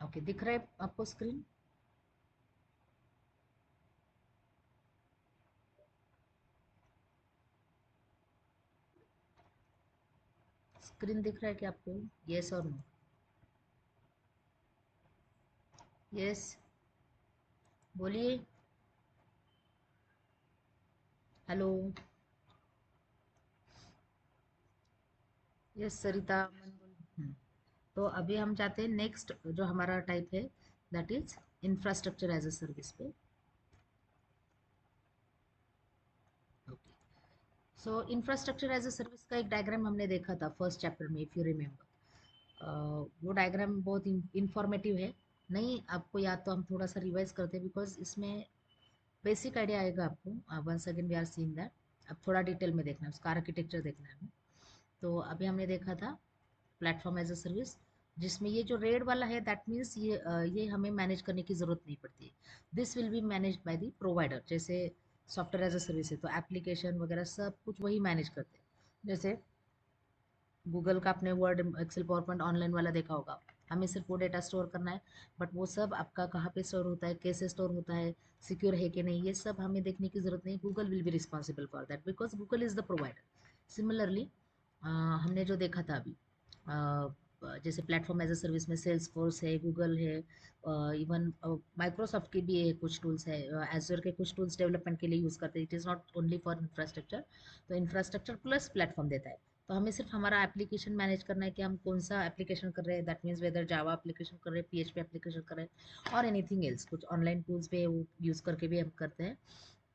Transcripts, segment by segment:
Okay, दिख रहा है आपको स्क्रीन? स्क्रीन दिख रहा है क्या आपको? यस और नो? यस, बोलिए। हेलो। यस सरिता मन बोल। तो अभी हम जाते हैं नेक्स्ट जो हमारा टाइप है, that is infrastructure as a service पे। Okay, so infrastructure as a service का एक डायग्राम हमने देखा था फर्स्ट चैप्टर में, इफ़ यू रिमेम्बर। वो डायग्राम बहुत इंफॉर्मेटिव है। नहीं आपको याद तो हम थोड़ा सा रिवाइज करते हैं, बिकॉज इसमें बेसिक आइडिया आएगा आपको। Once again we are seeing that. अब थोड़ा डिटेल में देखना है, उसका आर्किटेक्चर देखना है हमें। तो अभी हमने देखा था प्लेटफॉर्म एज अ सर्विस, जिसमें ये जो रेड वाला है दैट मीन्स ये हमें मैनेज करने की ज़रूरत नहीं पड़ती है। This will be manage by the provider. जैसे सॉफ्टवेयर एज अ सर्विस है तो एप्लीकेशन वगैरह सब कुछ वही मैनेज करते हैं। जैसे गूगल का आपने Word, Excel, PowerPoint online वाला देखा होगा। हमें सिर्फ वो डेटा स्टोर करना है, बट वो सब आपका कहाँ पे स्टोर होता है, कैसे स्टोर होता है, सिक्योर है कि नहीं, ये सब हमें देखने की जरूरत नहीं। Google will be responsible for that because Google is the provider. Similarly हमने जो देखा था अभी, जैसे प्लेटफॉर्म एज अ सर्विस में सेल्स फोर्स है, गूगल है, इवन माइक्रोसॉफ्ट की भी है, कुछ टूल्स है, एजर के कुछ टूल्स डेवलपमेंट के लिए यूज़ करते हैं। It is not only for infrastructure. तो इंफ्रास्ट्रक्चर प्लस प्लेटफॉर्म देता है। तो हमें सिर्फ हमारा एप्लीकेशन मैनेज करना है कि हम कौन सा एप्लीकेशन कर रहे हैं, that means whether Java application कर रहे हैं, पीएचपी एप्लीकेशन कर रहे हैं, और एनीथिंग एल्स। कुछ ऑनलाइन टूल्स पे वो यूज़ करके भी हम करते हैं।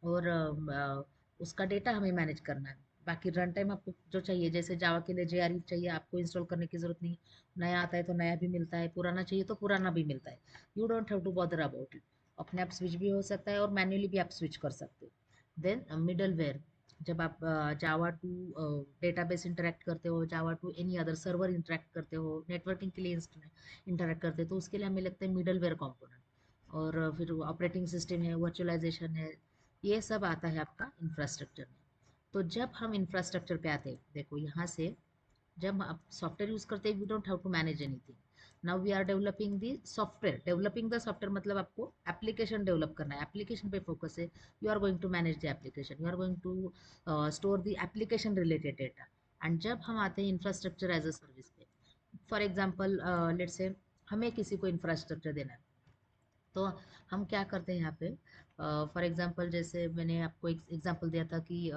और उसका डेटा हमें मैनेज करना है। बाकी रन टाइम आपको जो चाहिए, जैसे जावा के लिए जेआरई चाहिए, आपको इंस्टॉल करने की ज़रूरत नहीं। नया आता है तो नया भी मिलता है, पुराना चाहिए तो पुराना भी मिलता है। You don't have to bother about it. अपने आप स्विच भी हो सकता है और मैन्युअली भी आप स्विच कर सकते हो। देन मिडल वेयर, जब आप जावा टू डेटाबेस इंटरेक्ट करते हो, Java to any other server interact करते हो, नेटवर्किंग के लिए इंटरेक्ट करते हो, तो उसके लिए हमें लगता है मिडल वेयर कॉम्पोनेंट। और फिर ऑपरेटिंग सिस्टम है, वर्चुअलाइजेशन है, ये सब आता है आपका इंफ्रास्ट्रक्चर में। तो जब हम इंफ्रास्ट्रक्चर पे आते हैं, देखो यहाँ से जब आप सॉफ्टवेयर यूज करते हैं, we don't have to manage anything. Now we are developing the software. Developing the software मतलब आपको एप्लीकेशन डेवलप करना है, एप्लीकेशन पे फोकस है। You are going to manage the application, you are going to store the application related data. And जब हम आते हैं इंफ्रास्ट्रक्चर एज अ सर्विस पे, फॉर एग्जाम्पल लेट्स से हमें किसी को इंफ्रास्ट्रक्चर देना है, तो हम क्या करते हैं यहाँ पे। फॉर एग्जांपल जैसे मैंने आपको एक एग्जांपल दिया था कि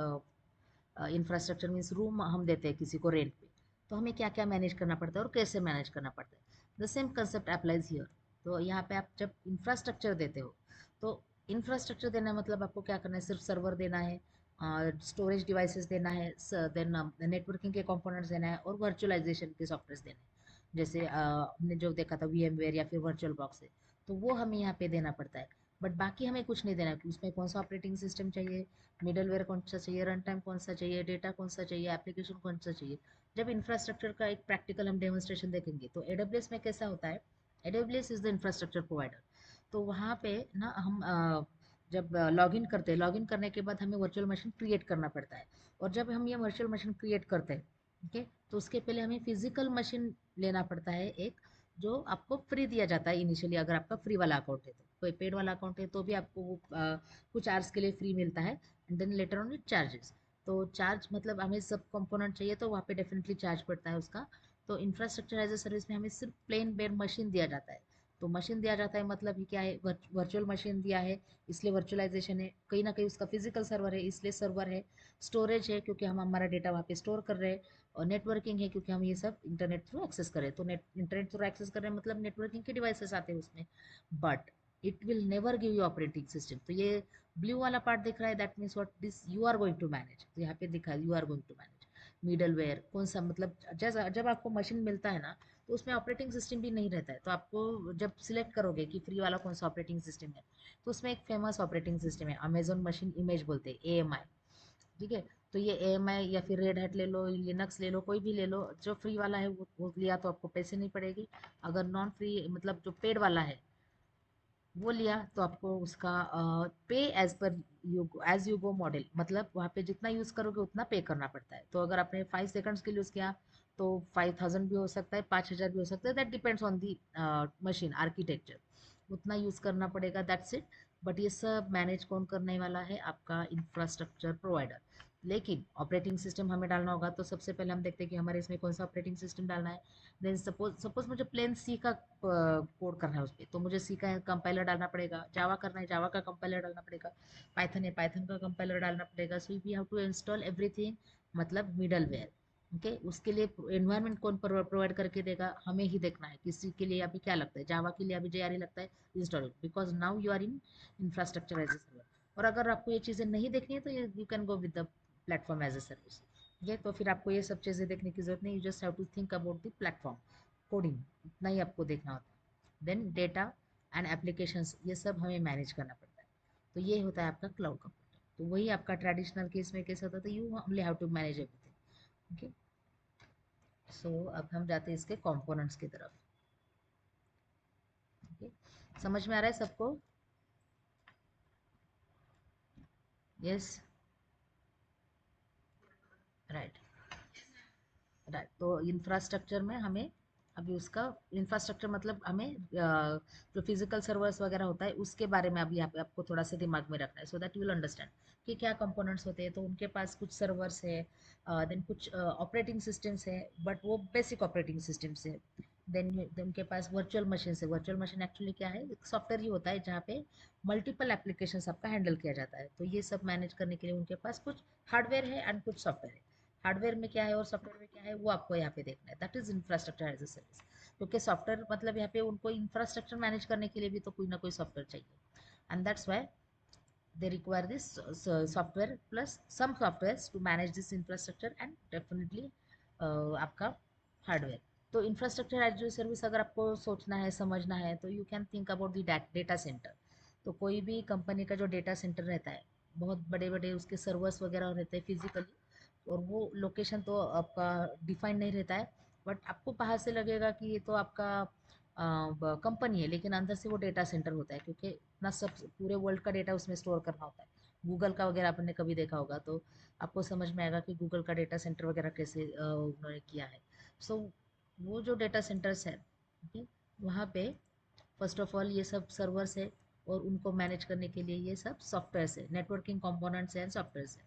इंफ्रास्ट्रक्चर मीन्स रूम हम देते हैं किसी को रेंट पे, तो हमें क्या क्या मैनेज करना पड़ता है और कैसे मैनेज करना पड़ता है। The same concept applies here. तो यहाँ पे आप जब इंफ्रास्ट्रक्चर देते हो, तो इंफ्रास्ट्रक्चर देना मतलब आपको क्या करना है, सिर्फ सर्वर देना है, स्टोरेज डिवाइसेस देना है, देन नेटवर्किंग के कंपोनेंट्स देना है, और वर्चुअलाइजेशन के सॉफ्टवेयर देने हैं। जैसे हमने जो देखा था VMware या फिर वर्चुअल बॉक्स है, तो वो हमें यहाँ पे देना पड़ता है। बट बाकी हमें कुछ नहीं देना है कि उसमें कौन सा ऑपरेटिंग सिस्टम चाहिए, मिडलवेयर कौन सा चाहिए, रन टाइम कौन सा चाहिए, डेटा कौन सा चाहिए, एप्लीकेशन कौन सा चाहिए। जब इंफ्रास्ट्रक्चर का एक प्रैक्टिकल हम डेमोन्स्ट्रेशन देखेंगे, तो AWS में कैसा होता है, AWS is the infrastructure provider. तो वहाँ पे ना हम जब लॉगिन करते हैं, लॉगिन करने के बाद हमें वर्चुअल मशीन क्रिएट करना पड़ता है। और जब हम ये वर्चुअल मशीन क्रिएट करते हैं, ओके, तो उसके पहले हमें फिजिकल मशीन लेना पड़ता है एक, जो आपको फ्री दिया जाता है इनिशियली। अगर आपका फ्री वाला अकाउंट है, तो कोई पेड वाला अकाउंट है तो भी आपको वो कुछ आवर्स के लिए फ्री मिलता है, and then later on it charges. तो चार्ज मतलब हमें सब कंपोनेंट चाहिए तो वहाँ पे डेफिनेटली चार्ज पड़ता है उसका। तो इंफ्रास्ट्रक्चर एज ए सर्विस में हमें सिर्फ प्लेन बेयर मशीन दिया जाता है। तो मशीन दिया जाता है मतलब ही क्या है, वर्चुअल मशीन दिया है, इसलिए वर्चुअलाइजेशन है, कहीं ना कहीं उसका फिजिकल सर्वर है इसलिए सर्वर है, स्टोरेज है क्योंकि हम हमारा डेटा वहाँ पे स्टोर कर रहे हैं, और नेटवर्किंग है क्योंकि हम ये सब इंटरनेट थ्रू एक्सेस करें। तो इंटरनेट थ्रू एक्सेस कर रहे हैं मतलब नेटवर्किंग के डिवाइसेस आते हैं उसमें। But it will never give you operating system. तो ये ब्लू वाला पार्ट दिख रहा है, that means what this you are going to manage. तो यहाँ पे दिखा है you are going to manage middleware कौन सा, मतलब जैसा जब आपको मशीन मिलता है ना, तो उसमें ऑपरेटिंग सिस्टम भी नहीं रहता है। तो आपको जब सिलेक्ट करोगे कि फ्री वाला कौन सा ऑपरेटिंग सिस्टम है, तो उसमें एक फेमस ऑपरेटिंग सिस्टम है, अमेजोन मशीन इमेज बोलते हैं, AMI। ठीक है, तो ये AMI या फिर रेड हैट ले लो, लिनक्स ले लो, कोई भी ले लो, जो फ्री वाला है वो लिया तो आपको पैसे नहीं पड़ेगी। अगर नॉन फ्री मतलब जो पेड वाला है वो लिया तो आपको उसका पे एज यू गो मॉडल, मतलब वहाँ पे जितना यूज़ करोगे उतना पे करना पड़ता है। तो अगर आपने 5 सेकंड्स के लिए यूज़ किया तो 5000 भी हो सकता है, 5000 भी हो सकता है, that depends on the machine architecture, उतना यूज़ करना पड़ेगा, दैट्स इट। बट ये सब मैनेज कौन करने वाला है? आपका इंफ्रास्ट्रक्चर प्रोवाइडर। लेकिन ऑपरेटिंग सिस्टम हमें डालना होगा, तो सबसे पहले हम देखते हैं कि हमारे इसमें कौन सा ऑपरेटिंग सिस्टम डालना है। देन सपोज सपोज मुझे प्लेन सी का कोड करना है उस पर, तो मुझे सी का कंपाइलर डालना पड़ेगा। जावा करना है, जावा का कंपाइलर डालना पड़ेगा। पाइथन है, पाइथन का कंपाइलर डालना पड़ेगा। So we have to install everything, मतलब मिडल वेयर। ओके, उसके लिए एनवायरनमेंट कौन प्रोवाइड करके देगा? हमें ही देखना है। किसी के लिए अभी क्या लगता है? जावा के लिए अभी JRE लगता है, install, because now you are in infrastructure as a server. और अगर आपको ये चीज़ें नहीं देखनी है तो you can go with the platform as a service. ठीक, तो फिर आपको ये सब चीज़ें देखने की जरूरत नहीं, you just have to think about the platform coding, इतना ही आपको देखना होता है। देन डेटा एंड एप्लीकेशंस, ये सब हमें मैनेज करना पड़ता है। तो ये होता है आपका क्लाउड कंप्यूटर। तो वही आपका ट्रेडिशनल केस में कैसे होता था, you only have to manage everything. Okay, so अब हम जाते हैं इसके कंपोनेंट्स की तरफ। ओके, समझ में आ रहा है सबको? Yes, right. राइट, तो इंफ्रास्ट्रक्चर में हमें अभी उसका इंफ्रास्ट्रक्चर मतलब हमें जो फिजिकल सर्वर्स वगैरह होता है उसके बारे में अभी आपको थोड़ा सा दिमाग में रखना है, so that you will understand कि क्या कंपोनेंट्स होते हैं। तो उनके पास कुछ सर्वर्स है, देन कुछ ऑपरेटिंग सिस्टम्स है, बट वो बेसिक ऑपरेटिंग सिस्टम्स है। देन उनके पास वर्चुअल मशीन है। वर्चुअल मशीन एक्चुअली क्या है? एक सॉफ्टवेयर ही होता है जहाँ पे मल्टीपल एप्लीकेशंस आपका हैंडल किया जाता है। तो ये सब मैनेज करने के लिए उनके पास कुछ हार्डवेयर है एंड कुछ सॉफ्टवेयर है। हार्डवेयर में क्या है और सॉफ्टवेयर में क्या है, वो आपको यहाँ पे देखना है। That is infrastructure as a service. क्योंकि सॉफ्टवेयर मतलब यहाँ पे उनको इंफ्रास्ट्रक्चर मैनेज करने के लिए भी तो कोई ना कोई सॉफ्टवेयर चाहिए, and that's why they require this software plus some softwares to manage this infrastructure and definitely आपका हार्डवेयर। तो इंफ्रास्ट्रक्चर एज ए सर्विस अगर आपको सोचना है, समझना है, तो you can think about the data centre. तो कोई भी कंपनी का जो डेटा सेंटर रहता है, बहुत बड़े बड़े उसके सर्वर्स वगैरह रहते हैं फिजिकली, और वो लोकेशन तो आपका डिफाइन नहीं रहता है, बट आपको बाहर से लगेगा कि ये तो आपका कंपनी है, लेकिन अंदर से वो डेटा सेंटर होता है, क्योंकि इतना सब पूरे वर्ल्ड का डेटा उसमें स्टोर करना होता है। गूगल का वगैरह आपने कभी देखा होगा, तो आपको समझ में आएगा कि गूगल का डेटा सेंटर वगैरह कैसे उन्होंने किया है। सो वो जो डेटा सेंटर्स है, okay, वहाँ पे फर्स्ट ऑफ ऑल ये सब सर्वर्स है, और उनको मैनेज करने के लिए ये सब सॉफ्टवेयर्स है, नेटवर्किंग कंपोनेंट्स एंड सॉफ्टवेयर्स है।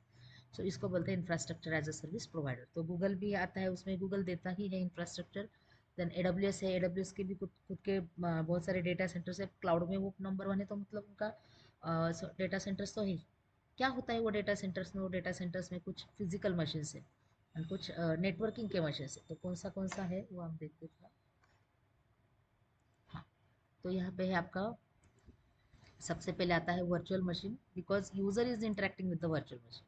सो इसको बोलते हैं infrastructure as a service provider. तो गूगल भी आता है उसमें, गूगल देता ही है इंफ्रास्ट्रक्चर। देन AWS है, AWS के भी खुद खुद के बहुत सारे डेटा सेंटर्स है। क्लाउड में वो नंबर 1 है, तो मतलब उनका डेटा सेंटर्स तो है। क्या होता है वो डेटा सेंटर्स में? वो डेटा सेंटर्स में कुछ फिजिकल मशीन है और कुछ नेटवर्किंग के मशीन है। तो कौन सा है वो हम देखते हैं। हाँ, तो यहाँ पे है आपका, सबसे पहले आता है virtual machine, because user is interacting with the virtual machine.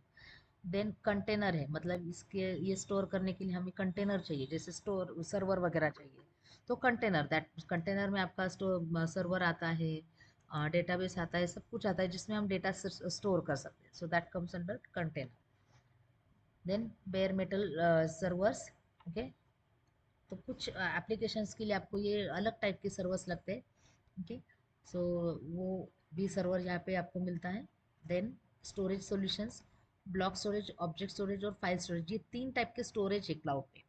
Then container है, मतलब इसके ये स्टोर करने के लिए हमें कंटेनर चाहिए, जैसे स्टोर सर्वर वगैरह चाहिए। तो कंटेनर, दैट कंटेनर में आपका सर्वर आता है, डेटाबेस आता है, सब कुछ आता है जिसमें हम डेटा स्टोर कर सकते हैं। So that comes under container. Then bare metal servers. Okay, तो कुछ एप्लीकेशंस के लिए आपको ये अलग टाइप के सर्वर्स लगते हैं। ओके, सो वो भी सर्वर यहाँ पे आपको मिलता है। Then storage solutions, block storage, object storage और फाइल स्टोरेज, ये 3 टाइप के स्टोरेज है क्लाउड पे।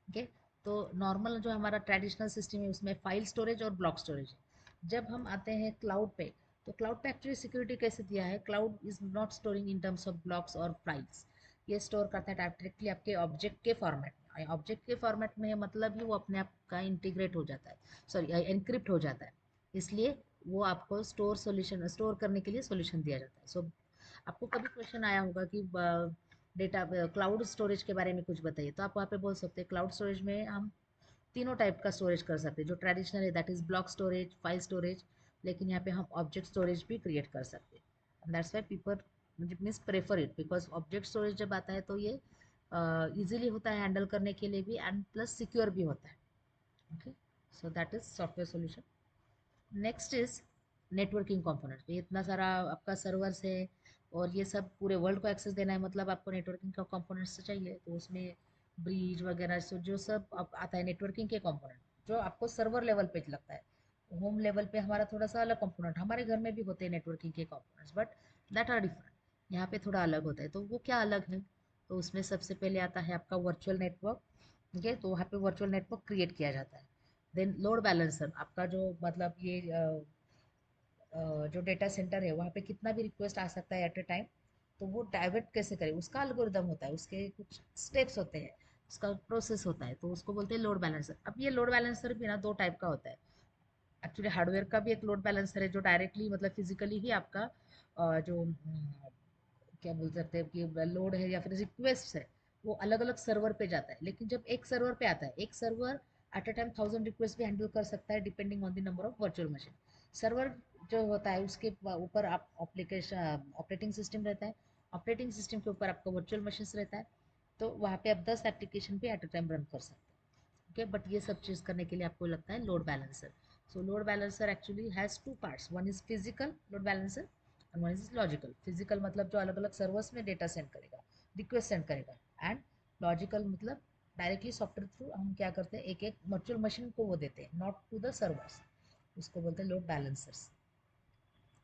ओके, तो नॉर्मल जो हमारा ट्रेडिशनल सिस्टम है उसमें फाइल स्टोरेज और ब्लॉक स्टोरेज है। जब हम आते हैं क्लाउड पे, तो क्लाउड पे एक्चुअली सिक्योरिटी कैसे दिया है? Cloud is not storing in terms of blocks और फाइल्स, ये स्टोर करता है डायरेक्टली आपके ऑब्जेक्ट के फॉर्मेट में। ऑब्जेक्ट के फॉर्मेट में है, मतलब ही वो अपने आप का इंटीग्रेट हो जाता है, सॉरी एनक्रिप्ट हो जाता है। इसलिए वो आपको स्टोर करने के लिए सॉल्यूशन दिया जाता है। सो आपको कभी क्वेश्चन आया होगा कि डेटा क्लाउड स्टोरेज के बारे में कुछ बताइए, तो आप वहाँ पे बोल सकते हैं क्लाउड स्टोरेज में हम तीनों टाइप का स्टोरेज कर सकते हैं। जो ट्रेडिशनल है that is block storage, file storage, लेकिन यहाँ पे हम ऑब्जेक्ट स्टोरेज भी क्रिएट कर सकते हैं। That's why people means prefer it, because object storage जब आता है तो ये इजीली होता है हैंडल करने के लिए भी, एंड प्लस सिक्योर भी होता है। Okay, so that is software solution. Next is networking component. ये इतना सारा आपका सर्वर्स है और ये सब पूरे वर्ल्ड को एक्सेस देना है, मतलब आपको नेटवर्किंग का कंपोनेंट्स तो चाहिए। तो उसमें ब्रिज वगैरह सो जो सब आता है नेटवर्किंग के कंपोनेंट, जो आपको सर्वर लेवल पे लगता है। होम लेवल पे हमारा थोड़ा सा अलग कंपोनेंट, हमारे घर में भी होते हैं नेटवर्किंग के components, but that are different. यहाँ पे थोड़ा अलग होता है। तो वो क्या अलग है? तो उसमें सबसे पहले आता है आपका वर्चुअल नेटवर्क, ठीक है, तो वहाँ पे वर्चुअल नेटवर्क क्रिएट किया जाता है। देन लोड बैलेंसर, आपका जो मतलब ये जो डेटा सेंटर है वहाँ पे कितना भी रिक्वेस्ट आ सकता है एट अ टाइम, तो वो डाइवर्ट कैसे करे, उसका एल्गोरिदम होता है, उसके कुछ स्टेप्स होते हैं, उसका प्रोसेस होता है, तो उसको बोलते हैं लोड बैलेंसर। अब ये लोड बैलेंसर भी ना दो टाइप का होता है। एक्चुअली हार्डवेयर का भी एक लोड बैलेंसर है जो डायरेक्टली मतलब फिजिकली ही आपका जो क्या बोल सकते हैं कि लोड है या फिर रिक्वेस्ट है, वो अलग अलग सर्वर पे जाता है। लेकिन जब एक सर्वर पे आता है, एक server at a time 1000 request भी हैंडल कर सकता है depending on the number of virtual machine. Server जो होता है उसके ऊपर आप एप्लीकेशन ऑपरेटिंग सिस्टम रहता है, ऑपरेटिंग सिस्टम के ऊपर आपका वर्चुअल मशीन रहता है, तो वहाँ पे आप 10 एप्लीकेशन भी एट अ टाइम रन कर सकते हैं। ओके, बट ये सब चीज़ करने के लिए आपको लगता है load balancer. So load balancer actually has two parts, one is physical load balancer and one is logical. Physical मतलब जो अलग अलग सर्वर्स में डेटा सेंड करेगा, रिक्वेस्ट सेंड करेगा, एंड लॉजिकल मतलब डायरेक्टली सॉफ्टवेयर थ्रू हम क्या करते हैं, एक एक वर्चुअल मशीन को वो देते हैं, नॉट टू द सर्वर्स, उसको बोलते हैं load balancers.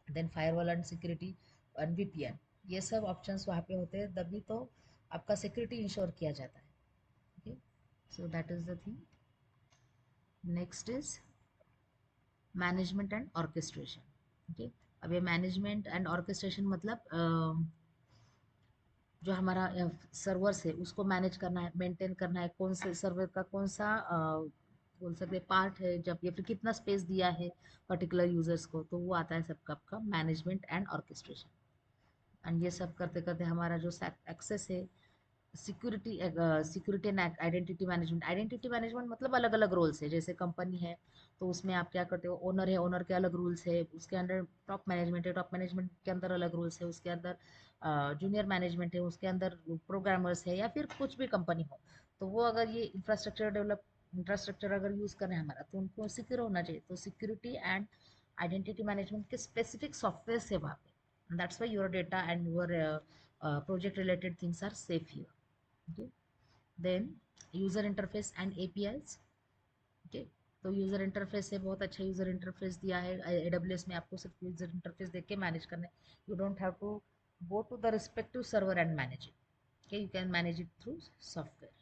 Then firewall and security and VPN, ये सब ऑप्शंस वहाँ पे होते हैं, तभी तो आपका सिक्योरिटी इंश्योर किया जाता है। Okay, so that is the thing. Next is management and orchestration. Okay, अब ये मैनेजमेंट एंड ऑर्केस्ट्रेशन मतलब जो हमारा सर्वर्स है उसको मैनेज करना है, मेंटेन करना है, कौन से सर्वर का कौन सा बोल सकते हैं पार्ट है, जब या फिर कितना स्पेस दिया है पर्टिकुलर यूजर्स को, तो वो आता है सबका आपका मैनेजमेंट एंड ऑर्केस्ट्रेशन। एंड ये सब करते करते हमारा जो एक्सेस है, security security and identity management. Identity management मतलब अलग अलग रोल्स है, जैसे कंपनी है तो उसमें आप क्या करते हो, ओनर है, ओनर के अलग रूल्स है, उसके अंदर टॉप मैनेजमेंट है, टॉप मैनेजमेंट के अंदर अलग रूल्स है, उसके अंदर जूनियर मैनेजमेंट है, उसके अंदर प्रोग्रामर्स है, या फिर कुछ भी कंपनी हो, तो वो अगर ये इंफ्रास्ट्रक्चर अगर यूज़ कर रहे हैं हमारा, तो उनको सिक्योर होना चाहिए। तो सिक्योरिटी एंड आइडेंटिटी मैनेजमेंट के स्पेसिफिक सॉफ्टवेयर है वहाँ पे, that's why your data and your project related things are safe here. Okay, then user interface and APIs. Okay, तो यूजर इंटरफेस है, बहुत अच्छा यूजर इंटरफेस दिया है AWS में, आपको सिर्फ यूजर इंटरफेस देख के मैनेज करना है, you don't have to go to the respective server and manage it. okay, you can manage it through software.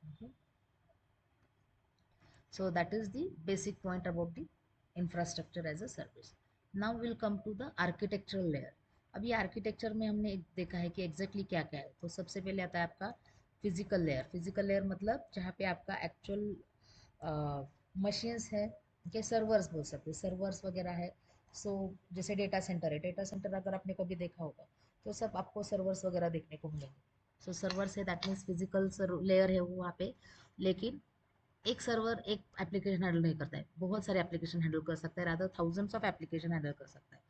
Okay, so that is the basic point about the infrastructure as a service. Now we'll come to the architectural layer. अब ये architecture में हमने देखा है कि exactly क्या क्या है। तो सबसे पहले आता है आपका फिजिकल लेयर। फिजिकल लेयर मतलब जहाँ पे आपका एक्चुअल मशीन्स है, के सर्वर्स बोल सकते हैं, सर्वर्स वगैरह है। सो जैसे डेटा सेंटर है, डेटा सेंटर अगर आपने कभी देखा होगा तो सब आपको सर्वर्स वगैरह देखने को मिलेंगे। सो सर्वर्स है, दैट मीन्स फिजिकल लेयर है वो वहाँ पे। लेकिन एक सर्वर एक एप्लीकेशन हैंडल नहीं करता है, बहुत सारे एप्लीकेशन हैंडल कर सकता है, rather thousands of application handle कर सकता है।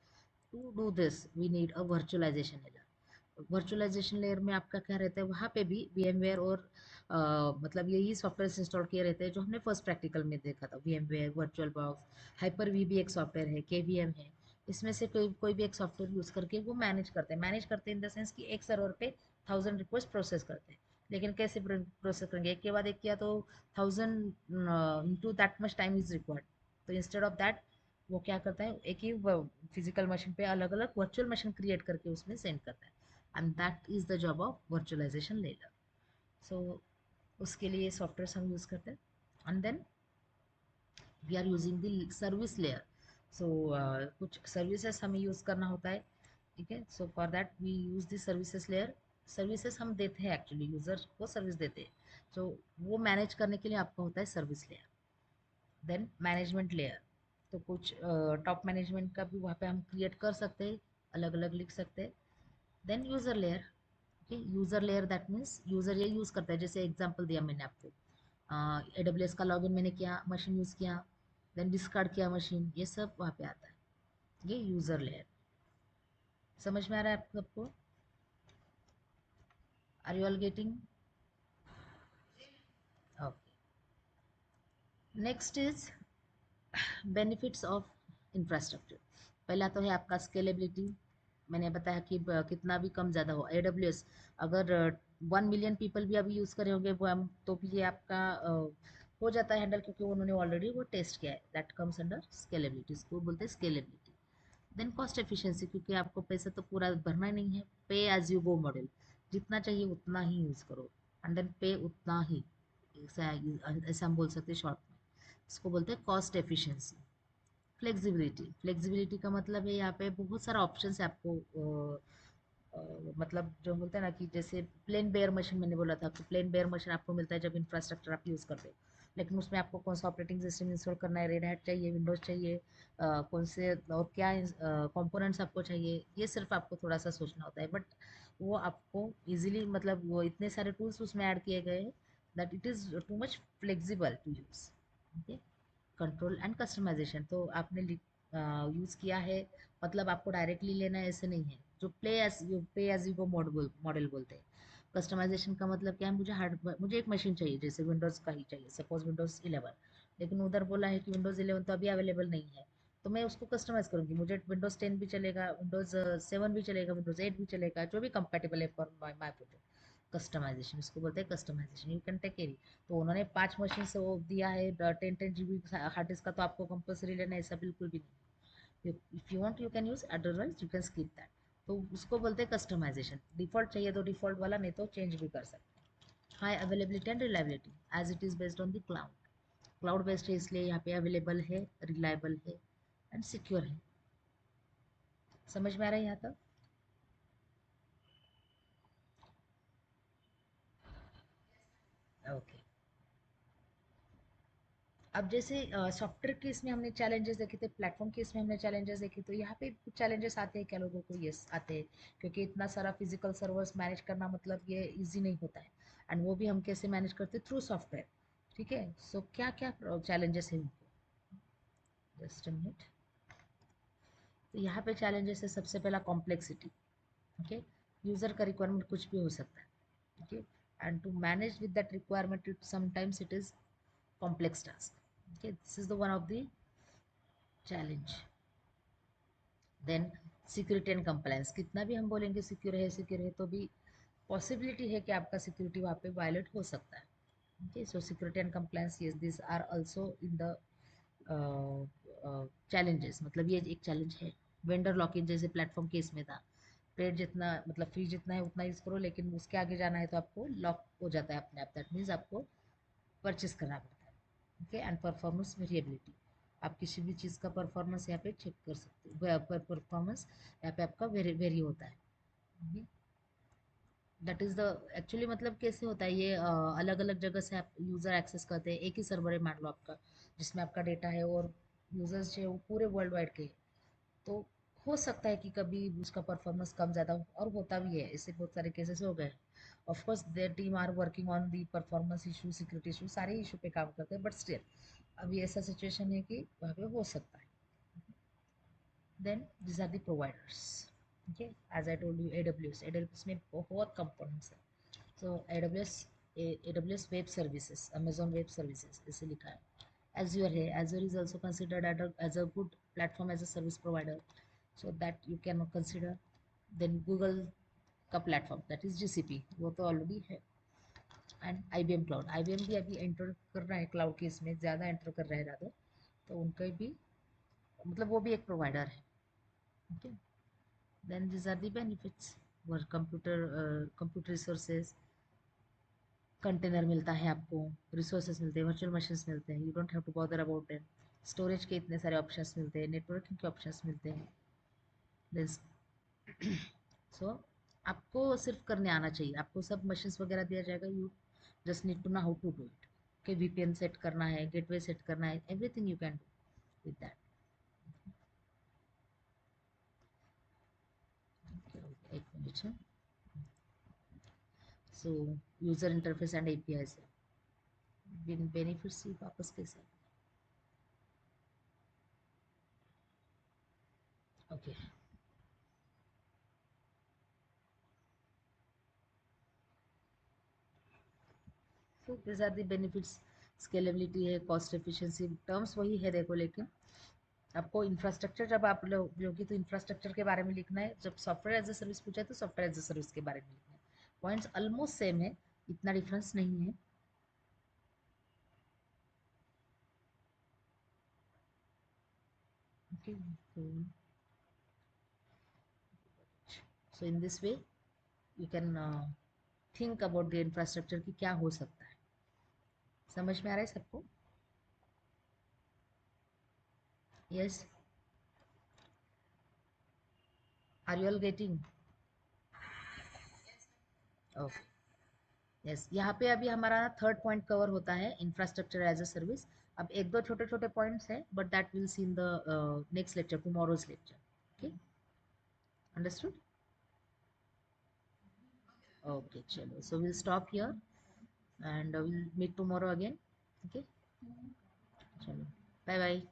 To do this we need a virtualization layer. Virtualization layer में आपका क्या रहता है, वहाँ पे भी VMware और मतलब यही सॉफ्टवेयर इंस्टॉल किए रहते हैं जो हमने फर्स्ट प्रैक्टिकल में देखा था। VMware, virtual box, hyper V भी एक सॉफ्टवेयर है, KVM है। इसमें से कोई कोई भी एक सॉफ्टवेयर यूज़ करके वो मैनेज करते हैं इन द सेंस कि एक सर्वर पे 1000 रिक्वेस्ट प्रोसेस करते हैं। लेकिन कैसे प्रोसेस करेंगे, एक के बाद एक किया तो 1000 that much time is required. तो इंस्टेड ऑफ दैट वो क्या करता है, एक ही फिजिकल मशीन पे अलग अलग वर्चुअल मशीन क्रिएट करके उसमें सेंड करता है, and that is the job of virtualization layer. So उसके लिए सॉफ्टवेयर हम यूज़ करते हैं। And then we are using the service layer. So कुछ सर्विसेज हमें यूज़ करना होता है, ठीक है। So for that we use the services layer. Services हम देते हैं, एक्चुअली यूजर को सर्विस देते हैं, सो वो मैनेज करने के लिए आपका होता है service layer. Then management layer, तो कुछ टॉप मैनेजमेंट का भी वहाँ पे हम क्रिएट कर सकते हैं, अलग अलग लिख सकते हैं। Then user layer. Okay, user layer that means user ये यूज़ करता है, जैसे एग्जांपल दिया मैंने आपको, AWS का लॉगिन मैंने किया, मशीन यूज़ किया, देन डिस्कार्ड किया मशीन, ये सब वहाँ पे आता है, ये यूज़र लेयर। समझ में आ रहा है आप सबको? Are you all getting? Okay, next is benefits of infrastructure. पहला तो है आपका स्केलेबिलिटी। मैंने बताया कि कितना भी कम ज़्यादा हो, AWS अगर 1 मिलियन पीपल भी अभी यूज़ करे होंगे वो हम तो भी ये आपका हो जाता है हैंडल, क्योंकि उन्होंने ऑलरेडी वो टेस्ट किया है। दैट कम्स अंडर स्केलेबिलिटी, इसको बोलते हैं स्केलेबिलिटी। देन कॉस्ट एफिशिएंसी, क्योंकि आपको पैसा तो पूरा भरना ही नहीं है, पे एज यू गो मॉडल, जितना चाहिए उतना ही यूज़ करो, एंड देन पे उतना ही, ऐसा हम बोल सकते हैं शॉर्ट में। इसको बोलते हैं कॉस्ट एफिशिएंसी। फ्लेक्सिबिलिटी, फ्लेक्सिबिलिटी का मतलब है यहाँ पे बहुत सारा ऑप्शन है आपको। मतलब जो बोलते हैं ना कि जैसे प्लेन बेयर मशीन मैंने बोला था कि प्लेन बेयर मशीन आपको मिलता है जब इंफ्रास्ट्रक्चर आप यूज़ करते हो, लेकिन उसमें आपको कौन सा ऑपरेटिंग सिस्टम इंस्टॉल करना है, रेड हैट चाहिए, विंडोज चाहिए, कौन से और क्या कंपोनेंट्स आपको चाहिए, ये सिर्फ आपको थोड़ा सा सोचना होता है। बट वो आपको इजीली, मतलब वो इतने सारे टूल्स उसमें ऐड किए गए हैं that it is too much flexible to use. Okay. Control and customization तो आपने यूज़ किया है, मतलब आपको डायरेक्टली लेना है ऐसे नहीं है। जो पे एज यू गो मॉडल बोलते हैं। कस्टमाइजेशन का मतलब क्या है, मुझे एक मशीन चाहिए जैसे विंडोज़ का ही चाहिए, सपोज विंडोज़ 11, लेकिन उधर बोला है कि विंडोज़ 11 तो अभी अवेलेबल नहीं है, तो मैं उसको कस्टमाइज़ करूँगी। मुझे विंडोज़ 10 भी चलेगा, विंडोज़ 7 भी चलेगा, विंडोज़ 8 भी चलेगा, जो भी कंपेटेबल है for my my project. Customisation इसको बोलते हैं, customisation you can take any. तो उन्होंने 5 मशीन से वो दिया है 10-10 GB हार्ड डिस्क का, तो आपको कंपलसरी लेना है ऐसा बिल्कुल भी नहीं। If you want you can use, otherwise you can skip that. तो उसको बोलते हैं कस्टमाइजेशन। डिफ़ॉल्ट चाहिए तो डिफ़ॉल्ट वाला, नहीं तो चेंज भी कर सकते हैं। High availability and reliability as it is based on the cloud. Cloud based है इसलिए यहाँ पे अवेलेबल है, रिलायबल है एंड सिक्योर है। समझ में आ रहा है यहाँ तक? ओके। अब जैसे सॉफ्टवेयर के इसमें हमने चैलेंजेस देखे थे, प्लेटफॉर्म के इसमें हमने चैलेंजेस देखे, तो यहाँ पे कुछ चैलेंजेस आते हैं क्या लोगों को? यस आते हैं, क्योंकि इतना सारा फिजिकल सर्वर्स मैनेज करना मतलब ये इजी नहीं होता है। एंड वो भी हम कैसे मैनेज करते हैं? Through software. ठीक है, सो क्या क्या चैलेंजेस है उनको? Just a minute. तो यहाँ पे चैलेंजेस है, सबसे पहला कॉम्प्लेक्सिटी। ओके। यूजर का रिक्वायरमेंट कुछ भी हो सकता है। Okay. And to manage with that requirement it sometimes it is complex task. Okay, this is the one of the challenge. Then security and compliance, कितना भी हम बोलेंगे सिक्योर है तो भी पॉसिबिलिटी है कि आपका सिक्योरिटी वहाँ पे वायलेट हो सकता है। Okay, so security and compliance, yes this are also in the challenges, मतलब ये एक चैलेंज है। वेंडर लॉक इन, जैसे प्लेटफॉर्म केस में था, पेड जितना मतलब फ्री जितना है उतना यूज़ करो, लेकिन उसके आगे जाना है तो आपको लॉक हो जाता है अपने आप। दैट मीन्स आपको परचेस करना पड़ता है। ओके। एंड परफॉर्मेंस वेरिएबिलिटी, आप किसी भी चीज़ का परफॉर्मेंस यहाँ पे चेक कर सकते हो, परफॉर्मेंस यहाँ पे आपका वेरी होता है। दैट इज़ द एक्चुअली, मतलब कैसे होता है ये, अलग अलग जगह से आप यूज़र एक्सेस करते हैं। एक ही सर्वर है मान लो आपका, जिसमें आपका डेटा है, और यूजर्स जो है वो पूरे वर्ल्ड वाइड के हैं। तो हो सकता है कि कभी उसका परफॉर्मेंस कम ज़्यादा हो, और होता भी है, ऐसे बहुत सारे केसेस हो गए। Of course their team are working on the performance issue, security issue, सारे इशू पे काम करते हैं, बट स्टिल अभी ऐसा सिचुएशन है कि वहाँ पे हो सकता है। Then this are the providers. Okay, as I told you, AWS में बहुत कंपोनेंट्स है। So AWS web services, Amazon web services ऐसे लिखा है। Azure है, Azure is also considered as a good platform as a service provider, so that you can consider. Then Google का platform that is GCP, वो तो already है। And IBM cloud, IBM भी अभी एंटर कर रहा है क्लाउड के इसमें, ज़्यादा एंटर कर रहा है रादर, तो उनका भी मतलब वो भी एक प्रोवाइडर है। Okay. Then this are the benefits. Where computer resources, container मिलता है आपको, रिसोर्सेज मिलते हैं, वर्चुअल मशीन्स मिलते हैं, you don't have to bother about it. Storage के इतने सारे ऑप्शंस मिलते हैं, नेटवर्किंग के ऑप्शंस मिलते हैं। दिस सो आपको सिर्फ करने आना चाहिए, आपको सब मशीन्स वगैरह दिया जाएगा, you just need to know how to do it. कि VPN सेट करना है, गेटवे सेट करना है, everything you can do with that. एक मिनट है। So user interface and API से बेनिफिट्स वापस कैसे? Okay, so this are the benefits. Scalability है, कॉस्ट एफिशिएंसी, टर्म्स वही है देखो, लेकिन आपको इंफ्रास्ट्रक्चर जब आप लोगे तो इंफ्रास्ट्रक्चर के बारे में लिखना है, जब सॉफ्टवेयर एज ए सर्विस पूछा है तो सॉफ्टवेयर एज ए सर्विस के बारे में लिखना है। पॉइंट्स ऑलमोस्ट सेम है, इतना डिफरेंस नहीं है। Okay, so in this way you can think about the infrastructure की क्या हो सकता है। समझ में आ रहा है सबको? Yes, are you all getting? Okay, yes. यहाँ पे अभी हमारा थर्ड पॉइंट कवर होता है, इंफ्रास्ट्रक्चर एज अ सर्विस। अब एक दो छोटे छोटे पॉइंट्स हैं, but that will see in the next lecture, tomorrow's lecture. Okay, understood? Okay, चलो, so will stop here and will meet tomorrow again. Okay, चलो, बाय बाय,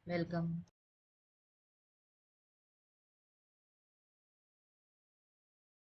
वेलकम।